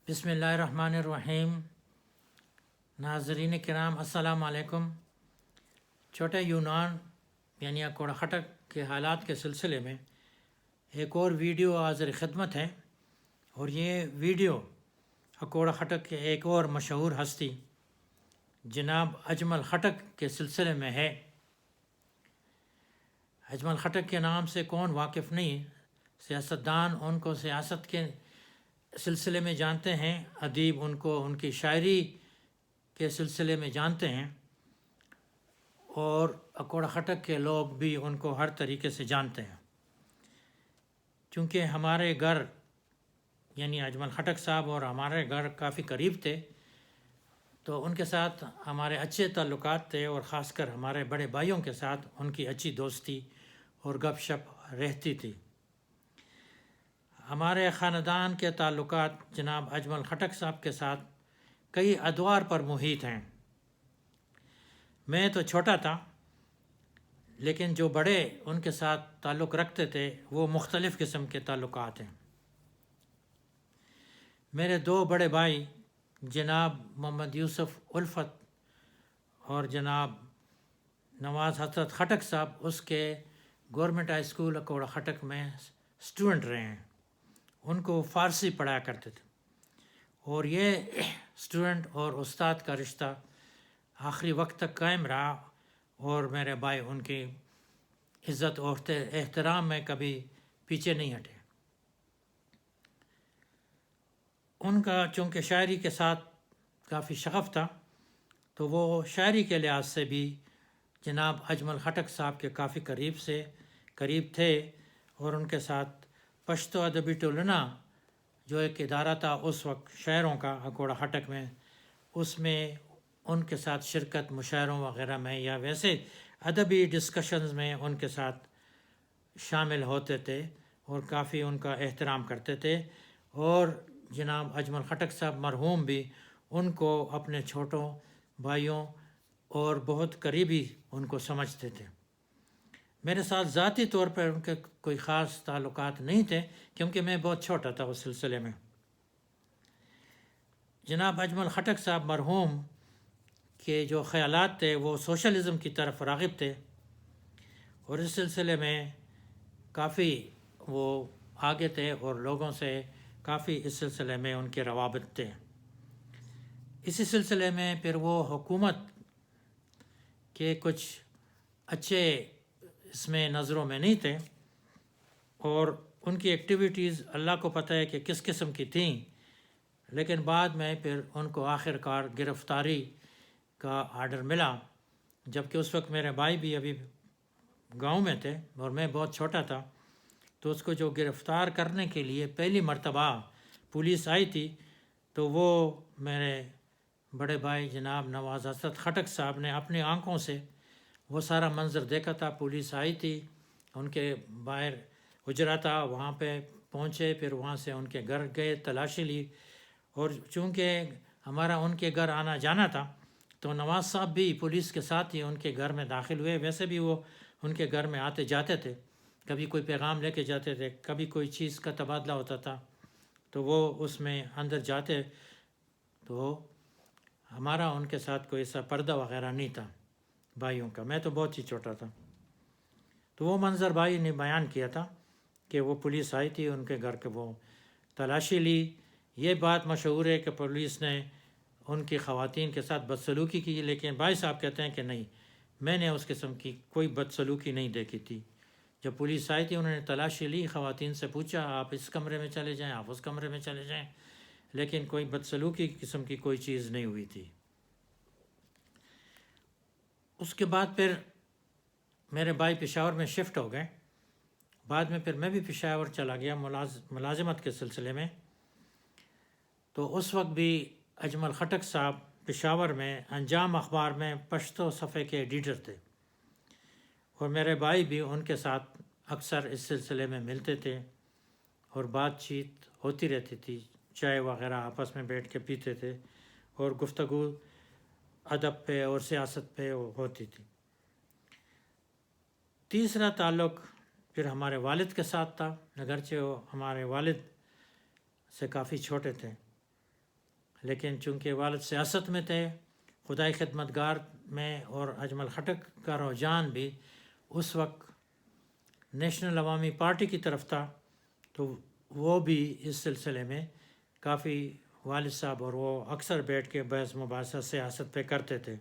بسم اللہ الرحمن الرحیم۔ ناظرین کرام السلام علیکم۔ چھوٹے یونان یعنی اکوڑا خٹک کے حالات کے سلسلے میں ایک اور ویڈیو حاضر خدمت ہے، اور یہ ویڈیو اکوڑا خٹک کے ایک اور مشہور ہستی جناب اجمل خٹک کے سلسلے میں ہے۔ اجمل خٹک کے نام سے کون واقف نہیں؟ سیاستدان ان کو سیاست کے سلسلے میں جانتے ہیں، ادیب ان کو ان کی شاعری کے سلسلے میں جانتے ہیں، اور اکوڑا خٹک کے لوگ بھی ان کو ہر طریقے سے جانتے ہیں۔ چونکہ ہمارے گھر یعنی اجمل خٹک صاحب اور ہمارے گھر کافی قریب تھے، تو ان کے ساتھ ہمارے اچھے تعلقات تھے، اور خاص کر ہمارے بڑے بھائیوں کے ساتھ ان کی اچھی دوستی اور گپ شپ رہتی تھی۔ ہمارے خاندان کے تعلقات جناب اجمل خٹک صاحب کے ساتھ کئی ادوار پر محیط ہیں۔ میں تو چھوٹا تھا، لیکن جو بڑے ان کے ساتھ تعلق رکھتے تھے وہ مختلف قسم کے تعلقات ہیں۔ میرے دو بڑے بھائی جناب محمد یوسف الفت اور جناب نواز حسرت خٹک صاحب اس کے government high school Akora Khattak میں اسٹوڈنٹ رہے ہیں۔ ان کو فارسی پڑھایا کرتے تھے، اور یہ اسٹوڈنٹ اور استاد کا رشتہ آخری وقت تک قائم رہا، اور میرے بھائی ان کی عزت اور احترام میں کبھی پیچھے نہیں ہٹے۔ ان کا چونکہ شاعری کے ساتھ کافی شغف تھا، تو وہ شاعری کے لحاظ سے بھی جناب اجمل خٹک صاحب کے کافی قریب تھے، اور ان کے ساتھ پشتو ادبی ٹولنا جو ایک ادارہ تھا اس وقت شاعروں کا اکوڑا خٹک میں، اس میں ان کے ساتھ شرکت مشاعروں وغیرہ میں یا ویسے ادبی ڈسکشنز میں ان کے ساتھ شامل ہوتے تھے، اور کافی ان کا احترام کرتے تھے۔ اور جناب اجمل خٹک صاحب مرحوم بھی ان کو اپنے چھوٹوں بھائیوں اور بہت قریبی ان کو سمجھتے تھے۔ میرے ساتھ ذاتی طور پر ان کے کوئی خاص تعلقات نہیں تھے، کیونکہ میں بہت چھوٹا تھا اس سلسلے میں۔ جناب اجمل خٹک صاحب مرحوم کے جو خیالات تھے وہ سوشلزم کی طرف راغب تھے، اور اس سلسلے میں کافی وہ آگے تھے، اور لوگوں سے کافی اس سلسلے میں ان کے روابط تھے۔ اسی سلسلے میں پھر وہ حکومت کے کچھ اچھے اس میں نظروں میں نہیں تھے، اور ان کی ایکٹیویٹیز اللہ کو پتہ ہے کہ کس قسم کی تھیں، لیکن بعد میں پھر ان کو آخر کار گرفتاری کا آرڈر ملا، جبکہ اس وقت میرے بھائی بھی ابھی گاؤں میں تھے اور میں بہت چھوٹا تھا۔ تو اس کو جو گرفتار کرنے کے لیے پہلی مرتبہ پولیس آئی تھی، تو وہ میرے بڑے بھائی جناب نواز حسرت خٹک صاحب نے اپنی آنکھوں سے وہ سارا منظر دیکھا تھا۔ پولیس آئی تھی، ان کے باہر حجرہ تھا، وہاں پہ پہنچے، پھر وہاں سے ان کے گھر گئے، تلاشی لی، اور چونکہ ہمارا ان کے گھر آنا جانا تھا، تو نواز صاحب بھی پولیس کے ساتھ ہی ان کے گھر میں داخل ہوئے۔ ویسے بھی وہ ان کے گھر میں آتے جاتے تھے، کبھی کوئی پیغام لے کے جاتے تھے، کبھی کوئی چیز کا تبادلہ ہوتا تھا، تو وہ اس میں اندر جاتے۔ تو ہمارا ان کے ساتھ کوئی ایسا پردہ وغیرہ نہیں تھا بھائیوں کا، میں تو بہت ہی چھوٹا تھا۔ تو وہ منظر بھائی نے بیان کیا تھا کہ وہ پولیس آئی تھی، ان کے گھر کے وہ تلاشی لی۔ یہ بات مشہور ہے کہ پولیس نے ان کی خواتین کے ساتھ بدسلوکی کی، لیکن بھائی صاحب کہتے ہیں کہ نہیں، میں نے اس قسم کی کوئی بدسلوکی نہیں دیکھی تھی۔ جب پولیس آئی تھی انہوں نے تلاشی لی، خواتین سے پوچھا آپ اس کمرے میں چلے جائیں، آپ اس کمرے میں چلے جائیں، لیکن کوئی بدسلوکی قسم کی کوئی چیز نہیں ہوئی تھی۔ اس کے بعد پھر میرے بھائی پشاور میں شفٹ ہو گئے، بعد میں پھر میں بھی پشاور چلا گیا ملازمت کے سلسلے میں۔ تو اس وقت بھی اجمل خٹک صاحب پشاور میں انجام اخبار میں پشتو صفحے کے ایڈیٹر تھے، اور میرے بھائی بھی ان کے ساتھ اکثر اس سلسلے میں ملتے تھے، اور بات چیت ہوتی رہتی تھی، چائے وغیرہ آپس میں بیٹھ کے پیتے تھے، اور گفتگو ادب پہ اور سیاست پہ ہوتی تھی۔ تیسرا تعلق پھر ہمارے والد کے ساتھ تھا، اگرچہ وہ ہمارے والد سے کافی چھوٹے تھے، لیکن چونکہ والد سیاست میں تھے، خدائی خدمتگار میں، اور اجمل خٹک کا رجحان بھی اس وقت نیشنل عوامی پارٹی کی طرف تھا، تو وہ بھی اس سلسلے میں کافی والد صاحب اور وہ اکثر بیٹھ کے بحث مباحثہ سیاست پہ کرتے تھے.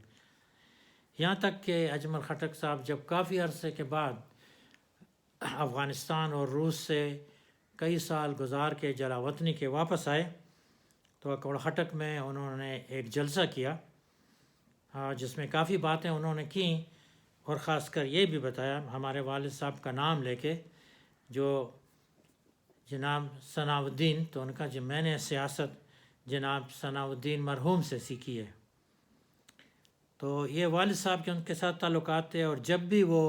یہاں تک کہ اجمل خٹک صاحب جب کافی عرصے کے بعد افغانستان اور روس سے کئی سال گزار کے جلا وطنی کے واپس آئے تو اکوڑ خٹک میں انہوں نے ایک جلسہ کیا جس میں کافی باتیں انہوں نے کیں، اور خاص کر یہ بھی بتایا ہمارے والد صاحب کا نام لے کے، جو جناب ثناء الدین، تو ان کا جو میں نے سیاست جناب ثناء الدین مرحوم سے سیکھی ہے. تو یہ والد صاحب کے ان کے ساتھ تعلقات تھے، اور جب بھی وہ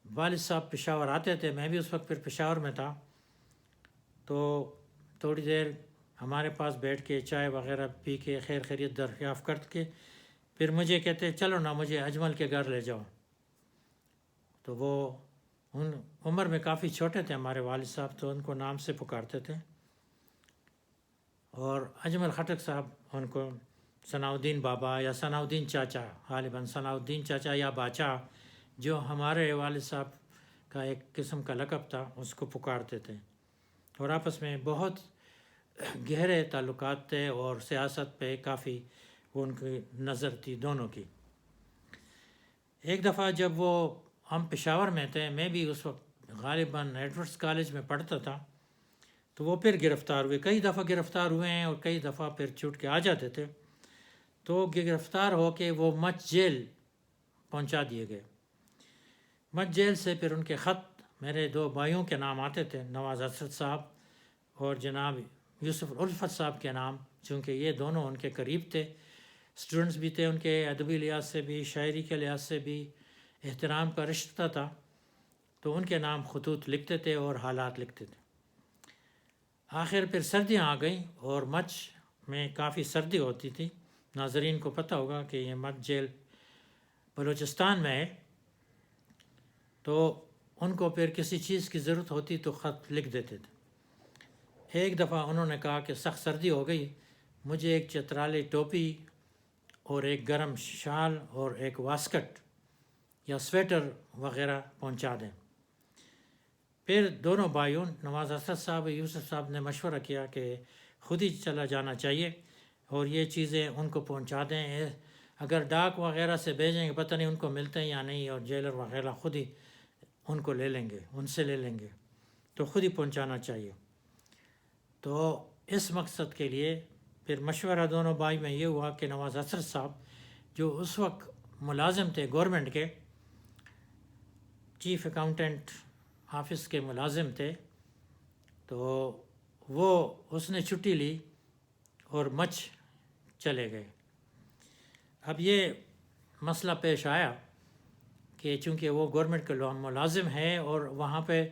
والد صاحب پشاور آتے تھے، میں بھی اس وقت پھر پشاور میں تھا، تو تھوڑی دیر ہمارے پاس بیٹھ کے چائے وغیرہ پی کے خیر خیریت دریافت کر کے پھر مجھے کہتے چلو نا مجھے اجمل کے گھر لے جاؤ. تو وہ ان عمر میں کافی چھوٹے تھے ہمارے والد صاحب، تو ان کو نام سے پکارتے تھے، اور اجمل خٹک صاحب ان کو ثناء الدین بابا یا ثناء الدین چاچا، غالباً ثناء الدین چاچا یا باچا، جو ہمارے والد صاحب کا ایک قسم کا لقب تھا، اس کو پکارتے تھے، اور آپس میں بہت گہرے تعلقات تھے، اور سیاست پہ کافی وہ ان کی نظر تھی دونوں کی. ایک دفعہ جب وہ ہم پشاور میں تھے، میں بھی اس وقت غالباً ایڈورڈس کالج میں پڑھتا تھا، تو وہ پھر گرفتار ہوئے، کئی دفعہ گرفتار ہوئے ہیں، اور کئی دفعہ پھر چھوٹ کے آ جاتے تھے. تو گرفتار ہو کے وہ مچھ جیل پہنچا دیے گئے. مچھ جیل سے پھر ان کے خط میرے دو بھائیوں کے نام آتے تھے، نواز اسد صاحب اور جناب یوسف الفت صاحب کے نام، چونکہ یہ دونوں ان کے قریب تھے، اسٹوڈنٹس بھی تھے، ان کے ادبی لحاظ سے بھی، شاعری کے لحاظ سے بھی احترام کا رشتہ تھا، تو ان کے نام خطوط لکھتے تھے اور حالات لکھتے تھے. آخر پھر سردیاں آ گئیں، اور مچھ میں کافی سردی ہوتی تھی. ناظرین کو پتہ ہوگا کہ یہ مچھ جیل بلوچستان میں ہے، تو ان کو پھر کسی چیز کی ضرورت ہوتی تو خط لکھ دیتے تھے. ایک دفعہ انہوں نے کہا کہ سخت سردی ہو گئی، مجھے ایک چترالی ٹوپی اور ایک گرم شال اور ایک واسکٹ یا سویٹر وغیرہ پہنچا دیں. پھر دونوں بھائیوں نواز اسد صاحب اور یوسف صاحب نے مشورہ کیا کہ خود ہی چلا جانا چاہیے اور یہ چیزیں ان کو پہنچا دیں، اگر ڈاک وغیرہ سے بھیجیں گے پتہ نہیں ان کو ملتے ہیں یا نہیں، اور جیلر وغیرہ خود ہی ان کو لے لیں گے، ان سے لے لیں گے، تو خود ہی پہنچانا چاہیے. تو اس مقصد کے لیے پھر مشورہ دونوں بھائی میں یہ ہوا کہ نواز اسد صاحب جو اس وقت ملازم تھے گورنمنٹ کے، چیف اکاؤنٹنٹ آفس کے ملازم تھے، تو وہ اس نے چھٹی لی اور مچھ چلے گئے. اب یہ مسئلہ پیش آیا کہ چونکہ وہ گورنمنٹ کے ملازم ہے، اور وہاں پہ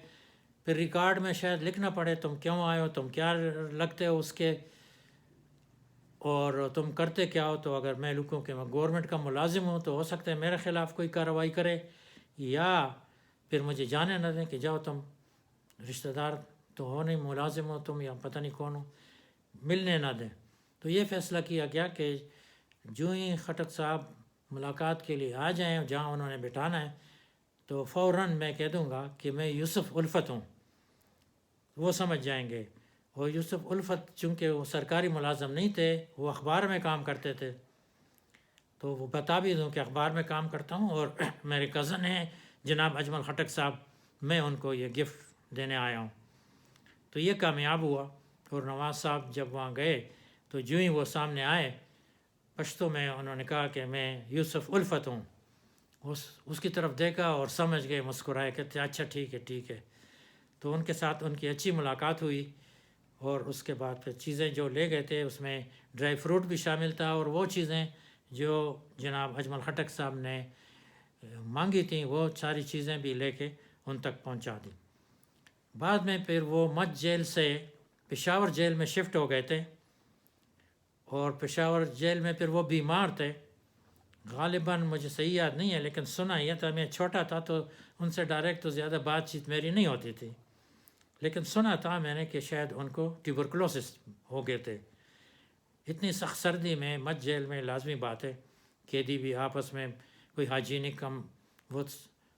پھر ریکارڈ میں شاید لکھنا پڑے تم کیوں آئے ہو، تم کیا لگتے ہو اس کے، اور تم کرتے کیا ہو. تو اگر میں لکھوں کہ میں گورنمنٹ کا ملازم ہوں تو ہو سکتا ہے میرے خلاف کوئی کارروائی کرے، یا پھر مجھے جانے نہ دیں کہ جاؤ تم رشتہ دار تو ہو نہیں، ملازم ہو تم یا پتہ نہیں کون ہو، ملنے نہ دیں. تو یہ فیصلہ کیا گیا کہ جو ہی خٹک صاحب ملاقات کے لیے آ جائیں جہاں انہوں نے بٹھانا ہے، تو فوراً میں کہہ دوں گا کہ میں یوسف الفت ہوں، وہ سمجھ جائیں گے. اور یوسف الفت چونکہ وہ سرکاری ملازم نہیں تھے، وہ اخبار میں کام کرتے تھے، تو وہ بتا بھی دوں کہ اخبار میں کام کرتا ہوں، اور میرے کزن ہیں جناب اجمل خٹک صاحب، میں ان کو یہ گفٹ دینے آیا ہوں. تو یہ کامیاب ہوا. اور نواز صاحب جب وہاں گئے تو جو ہی وہ سامنے آئے، پشتو میں انہوں نے کہا کہ میں یوسف الفت ہوں. اس کی طرف دیکھا اور سمجھ گئے، مسکرائے، کہتے اچھا ٹھیک ہے ٹھیک ہے. تو ان کے ساتھ ان کی اچھی ملاقات ہوئی، اور اس کے بعد پھر چیزیں جو لے گئے تھے اس میں ڈرائی فروٹ بھی شامل تھا، اور وہ چیزیں جو جناب اجمل خٹک صاحب نے مانگی تھیں وہ ساری چیزیں بھی لے کے ان تک پہنچا دی. بعد میں پھر وہ مچھ جیل سے پشاور جیل میں شفٹ ہو گئے تھے، اور پشاور جیل میں پھر وہ بیمار تھے. غالباً مجھے صحیح یاد نہیں ہے، لیکن سنا یہ تھا، میں چھوٹا تھا تو ان سے ڈائریکٹ تو زیادہ بات چیت میری نہیں ہوتی تھی، لیکن سنا تھا میں نے کہ شاید ان کو ٹیوبرکلوسس ہو گئے تھے. اتنی سخت سردی میں مت جیل میں لازمی بات ہے قیدی بھی آپس میں کوئی ہائیجینک کم وہ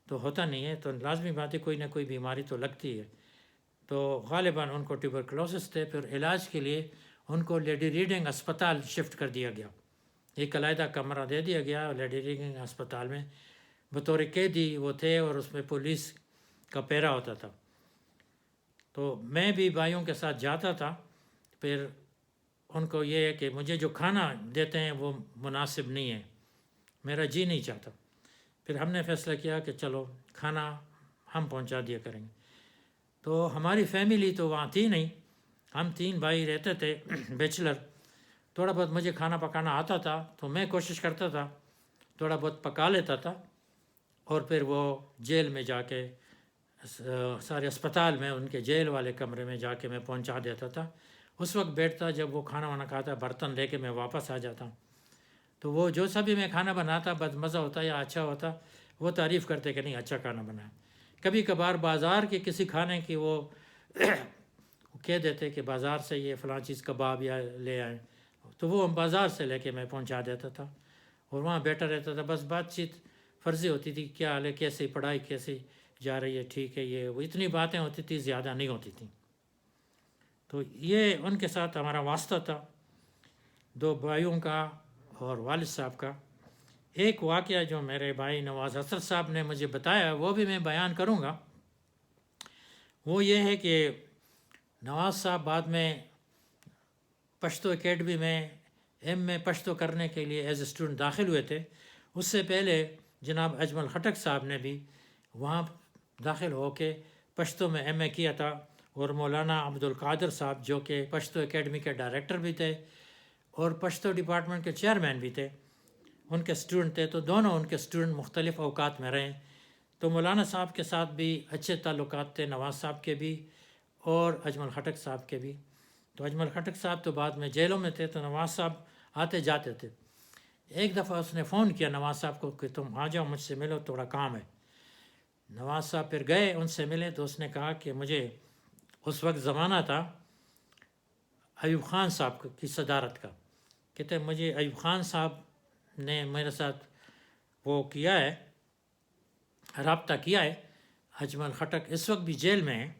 تو ہوتا نہیں ہے، تو لازمی بات ہے کوئی نہ کوئی بیماری تو لگتی ہے۔ تو غالباً ان کو ٹیوبرکلوسس تھے، پھر علاج کے لیے ان کو لیڈی ریڈنگ اسپتال شفٹ کر دیا گیا، ایک علیحدہ کمرہ دے دیا گیا لیڈی ریڈنگ اسپتال میں، بطور قیدی وہ تھے اور اس میں پولیس کا پہرا ہوتا تھا۔ تو میں بھی بھائیوں کے ساتھ جاتا تھا، پھر ان کو یہ ہے کہ مجھے جو کھانا دیتے ہیں وہ مناسب نہیں ہے، میرا جی نہیں چاہتا۔ پھر ہم نے فیصلہ کیا کہ چلو کھانا ہم پہنچا دیا کریں گے۔ تو ہماری فیملی تو وہاں تھی نہیں، ہم 3 بھائی رہتے تھے بیچلر، تھوڑا بہت مجھے کھانا پکانا آتا تھا تو میں کوشش کرتا تھا تھوڑا بہت پکا لیتا تھا، اور پھر وہ جیل میں جا کے سارے اسپتال میں ان کے جیل والے کمرے میں جا کے میں پہنچا دیتا تھا۔ اس وقت بیٹھتا جب وہ کھانا وانا کھاتا برتن لے کے میں واپس آ جاتا، تو وہ جو سا بھی میں کھانا بناتا بد مزہ ہوتا یا اچھا ہوتا وہ تعریف کرتے کہ نہیں اچھا کھانا بنایا۔ کبھی کبھار بازار کے کسی کھانے کی وہ کہہ دیتے کہ بازار سے یہ فلاں چیز کباب یا لے آئیں، تو وہ بازار سے لے کے میں پہنچا دیتا تھا، اور وہاں بیٹھا رہتا تھا، بس بات چیت فرضی ہوتی تھی، کیا حال ہے، کیسی پڑھائی کیسی جا رہی ہے، ٹھیک ہے، یہ وہ اتنی باتیں ہوتی تھی، زیادہ نہیں ہوتی تھیں۔ تو یہ ان کے ساتھ ہمارا واسطہ تھا 2 بھائیوں کا اور والد صاحب کا۔ ایک واقعہ جو میرے بھائی نواز اسد صاحب نے مجھے بتایا وہ بھی میں بیان کروں گا، وہ یہ ہے کہ نواز صاحب بعد میں پشتو اکیڈمی میں ایم اے پشتو کرنے کے لیے ایز اے اسٹوڈنٹ داخل ہوئے تھے۔ اس سے پہلے جناب اجمل خٹک صاحب نے بھی وہاں داخل ہو کے پشتو میں ایم اے کیا تھا، اور مولانا عبدالقادر صاحب جو کہ پشتو اکیڈمی کے ڈائریکٹر بھی تھے اور پشتو ڈپارٹمنٹ کے چیئرمین بھی تھے، ان کے اسٹوڈنٹ تھے، تو دونوں ان کے اسٹوڈنٹ مختلف اوقات میں رہے۔ تو مولانا صاحب کے ساتھ بھی اچھے تعلقات تھے، نواز صاحب کے بھی اور اجمل خٹک صاحب کے بھی۔ تو اجمل خٹک صاحب تو بعد میں جیلوں میں تھے، تو نواز صاحب آتے جاتے تھے۔ ایک دفعہ اس نے فون کیا نواز صاحب کو کہ تم آ جاؤ مجھ سے ملو، تھوڑا کام ہے۔ نواز صاحب پھر گئے ان سے ملے، تو اس نے کہا کہ مجھے اس وقت زمانہ تھا ایوب خان صاحب کی صدارت کا، کہتے مجھے ایوب خان صاحب نے میرے ساتھ وہ کیا ہے، رابطہ کیا ہے، اجمل خٹک اس وقت بھی جیل میں ہے،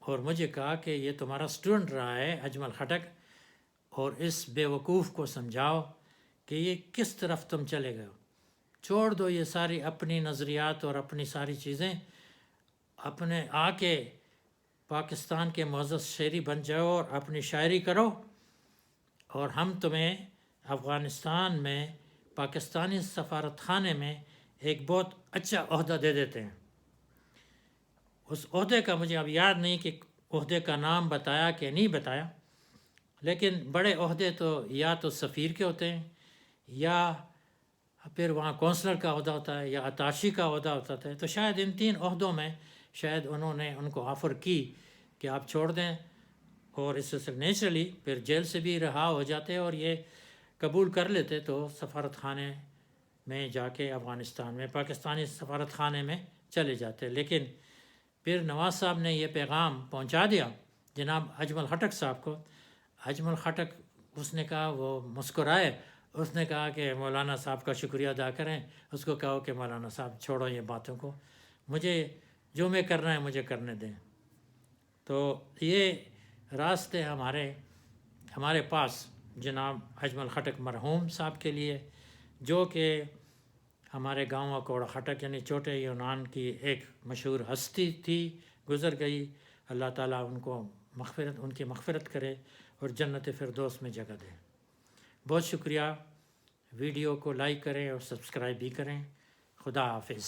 اور مجھے کہا کہ یہ تمہارا اسٹوڈنٹ رہا ہے اجمل خٹک، اور اس بے وقوف کو سمجھاؤ کہ یہ کس طرف تم چلے گئے ہو، چھوڑ دو یہ ساری اپنی نظریات اور اپنی ساری چیزیں، اپنے آ کے پاکستان کے معزز شہری بن جاؤ اور اپنی شاعری کرو، اور ہم تمہیں افغانستان میں پاکستانی سفارت خانے میں ایک بہت اچھا عہدہ دے دیتے ہیں۔ اس عہدے کا مجھے اب یاد نہیں کہ عہدے کا نام بتایا کہ نہیں بتایا، لیکن بڑے عہدے تو یا تو سفیر کے ہوتے ہیں، یا پھر وہاں کونسلر کا عہدہ ہوتا ہے، یا اتاشی کا عہدہ ہوتا ہے۔ تو شاید ان 3 عہدوں میں شاید انہوں نے ان کو آفر کی کہ آپ چھوڑ دیں، اور اس سے نیچرلی پھر جیل سے بھی رہا ہو جاتے اور یہ قبول کر لیتے، تو سفارت خانے میں جا کے افغانستان میں پاکستانی سفارت خانے میں چلے جاتے۔ لیکن پھر نواز صاحب نے یہ پیغام پہنچا دیا جناب اجمل خٹک صاحب کو۔ اجمل خٹک اس نے کہا، وہ مسکرائے، اس نے کہا کہ مولانا صاحب کا شکریہ ادا کریں، اس کو کہو کہ مولانا صاحب چھوڑو یہ باتوں کو، مجھے جو میں کرنا ہے مجھے کرنے دیں۔ تو یہ راستے ہمارے پاس جناب اجمل خٹک مرحوم صاحب کے لیے، جو کہ ہمارے گاؤں کوڑا خٹک یعنی چھوٹے یونان کی ایک مشہور ہستی تھی، گزر گئی، اللہ تعالیٰ ان کی مغفرت کرے اور جنت فردوس میں جگہ دے۔ بہت شکریہ، ویڈیو کو لائک کریں اور سبسکرائب بھی کریں۔ خدا حافظ۔